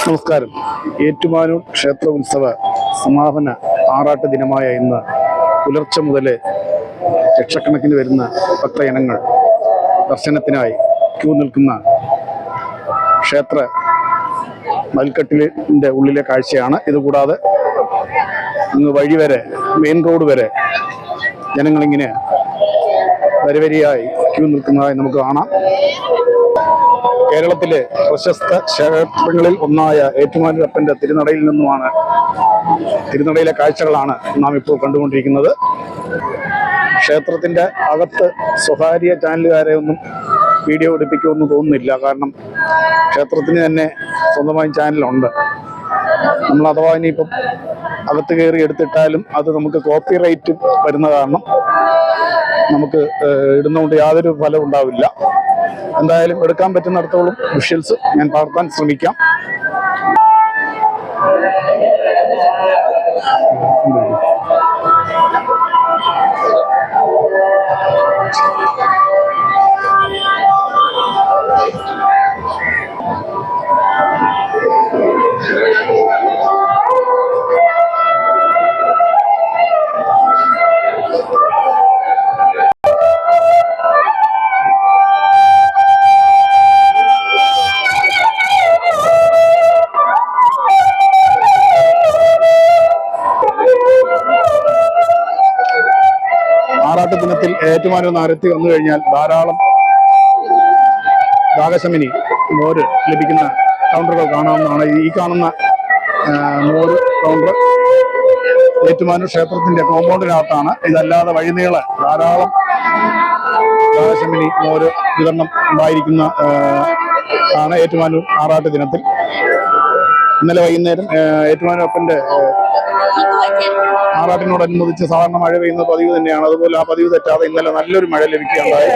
നമസ്കാരം. ഏറ്റുമാനൂർ ക്ഷേത്ര ഉത്സവ സമാപന ആറാട്ട് ദിനമായ ഇന്ന് പുലർച്ചെ മുതൽ ലക്ഷക്കണക്കിന് വരുന്ന ഭക്തജനങ്ങൾ ദർശനത്തിനായി ക്യൂ നിൽക്കുന്ന ക്ഷേത്ര മൽക്കെട്ടിലിൻ്റെ ഉള്ളിലെ കാഴ്ചയാണ്. ഇതുകൂടാതെ ഇന്ന് വഴി വരെ, മെയിൻ റോഡ് വരെ ജനങ്ങളിങ്ങനെ വരിവരിയായി ക്യൂ നിൽക്കുന്നതായി നമുക്ക് കാണാം. കേരളത്തിലെ പ്രശസ്ത ക്ഷേത്രങ്ങളിൽ ഒന്നായ ഏറ്റുമാനൂരപ്പൻ്റെ തിരുനടയിലെ കാഴ്ചകളാണ് നാം ഇപ്പോൾ കണ്ടുകൊണ്ടിരിക്കുന്നത്. ക്ഷേത്രത്തിൻ്റെ അകത്ത് സ്വകാര്യ ചാനലുകാരെ ഒന്നും വീഡിയോ എടുപ്പിക്കുമെന്ന് തോന്നുന്നില്ല. കാരണം ക്ഷേത്രത്തിന് തന്നെ സ്വന്തമായി ചാനലുണ്ട്. നമ്മൾ അഥവാ ഇനിയിപ്പം അകത്ത് കയറി എടുത്തിട്ടാലും അത് നമുക്ക് കോപ്പിറൈറ്റ് വരുന്ന കാരണം നമുക്ക് ഇടുന്നതുകൊണ്ട് യാതൊരു ഫലം ഉണ്ടാവില്ല. എന്തായാലും എടുക്കാൻ പറ്റുന്നിടത്തോളം വിഷ്വൽസ് ഞാൻ പകർത്താൻ ശ്രമിക്കാം. ആറാട്ട് ദിനത്തിൽ ഏറ്റുമാനൂർ നഗരത്തിൽ വന്നു കഴിഞ്ഞാൽ ധാരാളം ദാഹശമനി മോര് ലഭിക്കുന്ന കൗണ്ടറുകൾ കാണാവുന്നതാണ്. ഈ കാണുന്ന മോര് കൗണ്ടർ ഏറ്റുമാനൂർ ക്ഷേത്രത്തിന്റെ കോമ്പൗണ്ടിനകത്താണ്. ഇതല്ലാതെ വഴിനീളെ ധാരാളം ദാഹശമനി മോര് വിതരണം ഉണ്ടായിരിക്കുന്ന ആണ് ഏറ്റുമാനൂർ ആറാട്ട് ദിനത്തിൽ. ഇന്നലെ വൈകുന്നേരം ഏറ്റുമാനൂരപ്പന്റെ ആറാട്ടിനോടനുബന്ധിച്ച് സാധാരണ മഴ പെയ്യുന്ന പതിവ് തന്നെയാണ്. അതുപോലെ ആ പതിവ് തെറ്റാതെ ഇന്നലെ നല്ലൊരു മഴ ലഭിക്കുകയുണ്ടായി.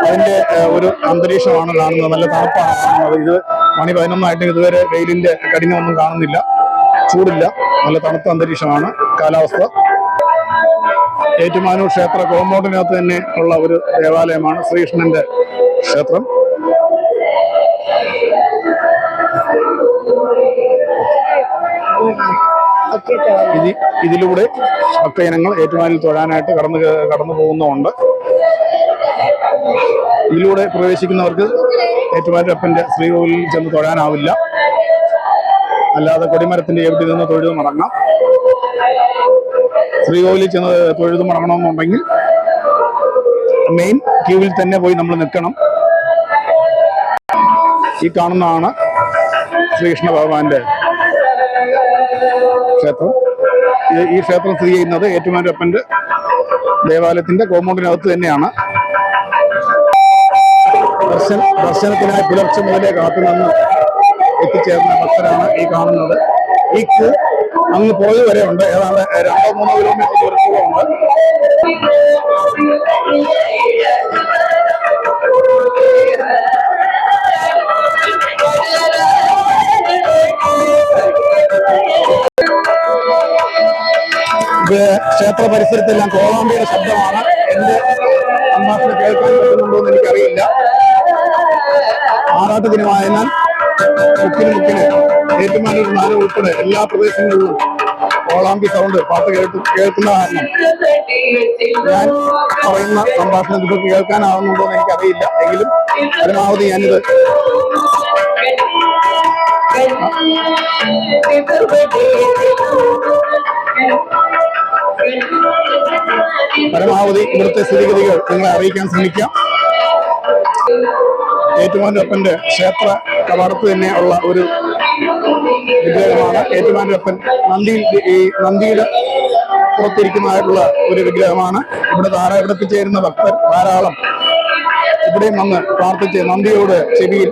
അതിന്റെ ഒരു അന്തരീക്ഷമാണ് കാണുന്നത്. നല്ല തണുപ്പാണ് കാണുന്നത്. ഇത് മണി 11 ഇതുവരെ വെയിലിന്റെ കഠിനമൊന്നും കാണുന്നില്ല, ചൂടില്ല, നല്ല തണുത്ത അന്തരീക്ഷമാണ് കാലാവസ്ഥ. ഏറ്റുമാനൂർ ക്ഷേത്ര കോമ്പൗണ്ടിനകത്ത് തന്നെ ഉള്ള ഒരു ദേവാലയമാണ് ശ്രീകൃഷ്ണന്റെ ക്ഷേത്രം. ഇതിലൂടെ ഭക്തജനങ്ങൾ ഏറ്റുമാനൂരിൽ തൊഴാനായിട്ട് കടന്നു പോകുന്നുമുണ്ട്. ഇതിലൂടെ പ്രവേശിക്കുന്നവർക്ക് ഏറ്റുമാനൂരപ്പന്റെ ശ്രീകോവിലിൽ ചെന്ന് തൊഴാനാവില്ല. അല്ലാതെ കൊടിമരത്തിന്റെ എവിടെ നിന്ന് തൊഴുതു മടങ്ങാം. ശ്രീകോവിലിൽ ചെന്ന് തൊഴുതു മടങ്ങണമെന്നുണ്ടെങ്കിൽ മെയിൻ ക്യൂവിൽ തന്നെ പോയി നമ്മൾ നിൽക്കണം. ഈ കാണുന്നതാണ് ശ്രീകൃഷ്ണ ഭഗവാന്റെ ക്ഷേത്രം. ഈ ക്ഷേത്രം സ്ഥിതി ചെയ്യുന്നത് ഏറ്റുമാനൂരപ്പന്റെ ദേവാലയത്തിന്റെ കോമ്പൗണ്ടിനകത്ത് തന്നെയാണ്. ദർശനത്തിനായി പുലർച്ചെ മുതലേ കാത്തുനിന്ന് എത്തിച്ചേർന്ന ഭക്തരാണ് ഈ കാണുന്നത്. ഈ ക്യൂ അങ്ങ് പോയി വരെ ഉണ്ട്. ഏതാണ്ട് 2-3 കിലോമീറ്റർ ദൂരത്തോളമുണ്ട്. ക്ഷേത്ര പരിസരത്തെല്ലാം കോളാമ്പിയുടെ ശബ്ദമാണ്. എന്റെ സംഭാഷണം കേൾക്കാൻ പറ്റുന്നുണ്ടോ എന്ന് എനിക്കറിയില്ല. ആറാട്ട് ദിനമായതിനാൽ മുക്കിന് ഏറ്റുമാനൂർ നാല് ഉൾപ്പെടെ എല്ലാ പ്രദേശങ്ങളിലും കോളാമ്പി സൗണ്ട് പാട്ട് കേൾക്കുന്ന കാരണം ഞാൻ പറയുന്ന സംഭാഷണം നിങ്ങൾക്ക് കേൾക്കാനാവുന്നുണ്ടോ എന്ന് എനിക്കറിയില്ല. എങ്കിലും പരമാവധി ഞാനിത് ഇവിടുത്തെ സ്ഥിതിഗതികൾ നിങ്ങളെ അറിയിക്കാൻ ശ്രമിക്കാം. ഏറ്റുമാനൂരപ്പന്റെ ക്ഷേത്ര കവാടത്ത് തന്നെ ഉള്ള ഒരു വിഗ്രഹമാണ് ഏറ്റുമാനൂരപ്പൻ. നന്ദിയുടെ പുറത്തിരിക്കുന്നതായിട്ടുള്ള ഒരു വിഗ്രഹമാണ്. ഇവിടെ എത്തിച്ചേരുന്ന ഭക്തർ ധാരാളം ഇവിടെയും വന്ന് പ്രാർത്ഥിച്ച് നന്ദിയോട് ചെവിയിൽ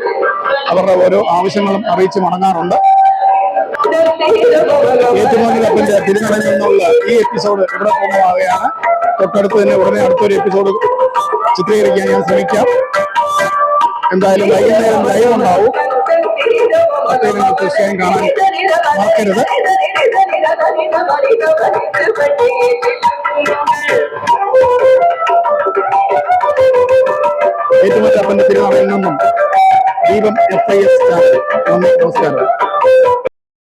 അവരുടെ ഓരോ ആവശ്യങ്ങളും അറിയിച്ച് മടങ്ങാറുണ്ട്. ഏറ്റുമാനൂരപ്പന്റെ തിരുനടയിൽ നിന്നുള്ള ഈ എപ്പിസോഡ് ഇവിടെ പൂർണ്ണമാവുകയാണ്. തൊട്ടടുത്ത് തന്നെ ഉടനെ അടുത്തൊരു എപ്പിസോഡ് ചിത്രീകരിക്കാൻ ഞാൻ ശ്രമിക്കാം. എന്തായാലും വൈകുന്നേരം ലൈവ് ഉണ്ടാവും. തീർച്ചയായും കാണാൻ മറക്കരുത്. ഏറ്റുമാനൂരപ്പന്റെ തിരുനാളിൽ നിന്നും ദീപം FIS ചാനൽ. നന്ദി, നമസ്കാരം.